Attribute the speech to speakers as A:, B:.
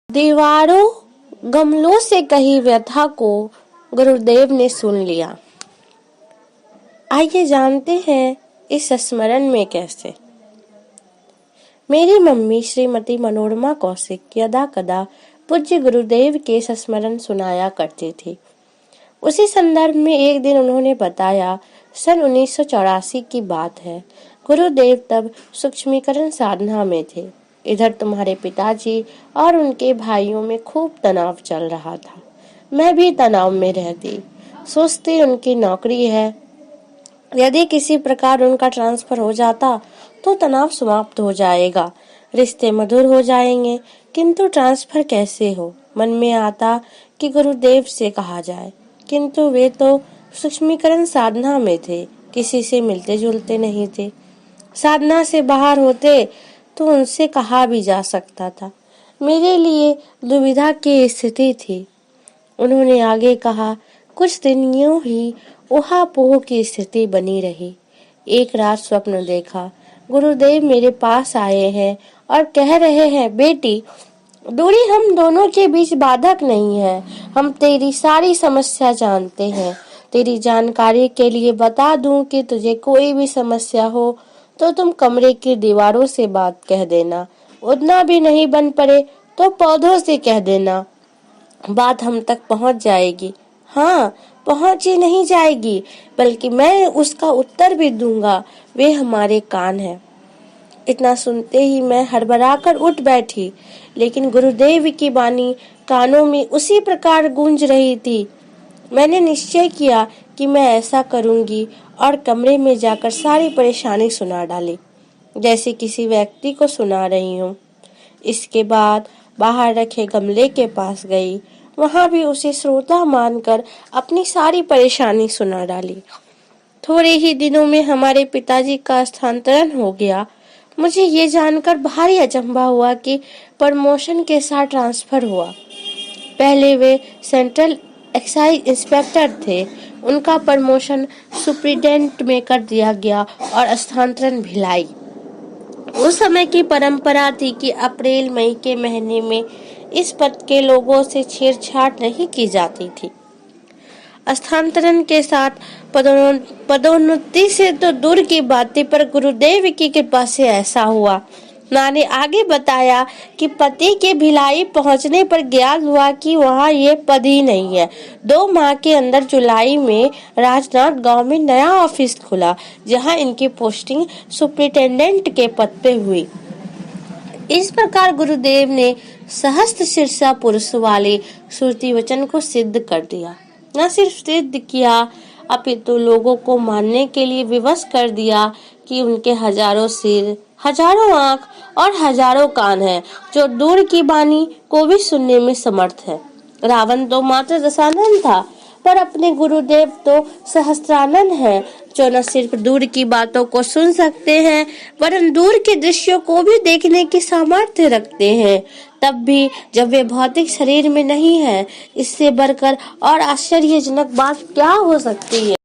A: दीवारों गमलों से कही व्यथा को गुरुदेव ने सुन लिया। आइए जानते हैं इस स्मरण में कैसे। मेरी मम्मी श्रीमती मनोरमा कौशिक यदा कदा पूज्य गुरुदेव के संस्मरण सुनाया करती थी। उसी संदर्भ में एक दिन उन्होंने बताया, सन 1984 की बात है। गुरुदेव तब सूक्ष्मीकरण साधना में थे। इधर तुम्हारे पिताजी और उनके भाइयों में खूब तनाव चल रहा था। मैं भी तनाव में रहती, सोचती उनकी नौकरी है, यदि किसी प्रकार उनका ट्रांसफर हो जाता तो तनाव समाप्त हो जाएगा, रिश्ते मधुर हो जाएंगे। किंतु ट्रांसफर कैसे हो? मन में आता कि गुरुदेव से कहा जाए, किंतु वे तो सूक्ष्मीकरण साधना में थे, किसी से मिलते जुलते नहीं थे। साधना से बाहर होते तो उनसे कहा भी जा सकता था। मेरे लिए दुविधा की स्थिति थी। उन्होंने आगे कहा, कुछ दिन यूं ही ऊहापोह की स्थिति बनी रही। एक रात स्वप्न देखा, गुरुदेव मेरे पास आए हैं और कह रहे हैं, बेटी, दूरी हम दोनों के बीच बाधक नहीं है। हम तेरी सारी समस्या जानते हैं। तेरी जानकारी के लिए बता दूं कि तुझे कोई भी समस्या हो तो तुम कमरे की दीवारों से बात कह देना। उतना भी नहीं बन पड़े तो पौधों से कह देना, बात हम तक पहुंच जाएगी। हाँ, पहुंची नहीं जाएगी, बल्कि मैं उसका उत्तर भी दूंगा। वे हमारे कान हैं। इतना सुनते ही मैं हड़बड़ाकर उठ बैठी, लेकिन गुरुदेव की वाणी कानों में उसी प्रकार गूंज रही थी। मैंने निश्चय किया कि मैं ऐसा करूंगी और कमरे में जाकर सारी परेशानी सुना डाली, जैसे किसी व्यक्ति को सुना रही हूँ। इसके बाद बाहर रखे गमले के पास गई, वहां भी उसे श्रोता मानकर अपनी सारी परेशानी सुना डाली। थोड़े ही दिनों में हमारे पिताजी का स्थानांतरण हो गया। मुझे ये जानकर भारी अचंभा हुआ कि प्रमोशन के साथ ट्रांसफर हुआ। पहले वे सेंट्रल एक्साइज इंस्पेक्टर थे, उनका प्रमोशन सुप्रिटेंडेंट में कर दिया गया और स्थानांतरण भिलाई। उस समय की परंपरा थी कि अप्रैल मई के महीने में इस पद के लोगों से छेड़छाड़ नहीं की जाती थी। स्थानांतरण के साथ पदोन्नति से तो दूर की बातें, पर गुरुदेव की कृपा से ऐसा हुआ। मां ने आगे बताया कि पति के भिलाई पहुंचने पर ज्ञात हुआ कि वहां ये पद ही नहीं है। 2 माह के अंदर जुलाई में राजनाथ गांव में नया ऑफिस खुला, जहां इनकी पोस्टिंग सुप्रिटेंडेंट के पद पे हुई। इस प्रकार गुरुदेव ने सहस्त्र शीर्षा पुरुष वाले श्रुति वचन को सिद्ध कर दिया। न सिर्फ सिद्ध किया, अपितु लोगों को मानने के लिए विवश कर दिया कि उनके हजारों सिर, हजारों आंख और हजारों कान हैं, जो दूर की वाणी को भी सुनने में समर्थ है। रावण तो मात्र दशानन था, पर अपने गुरुदेव तो सहस्त्रानन है, जो न सिर्फ दूर की बातों को सुन सकते हैं, वरन दूर के दृश्यों को भी देखने की सामर्थ्य रखते हैं, तब भी जब वे भौतिक शरीर में नहीं है। इससे बढ़कर और आश्चर्यजनक बात क्या हो सकती है।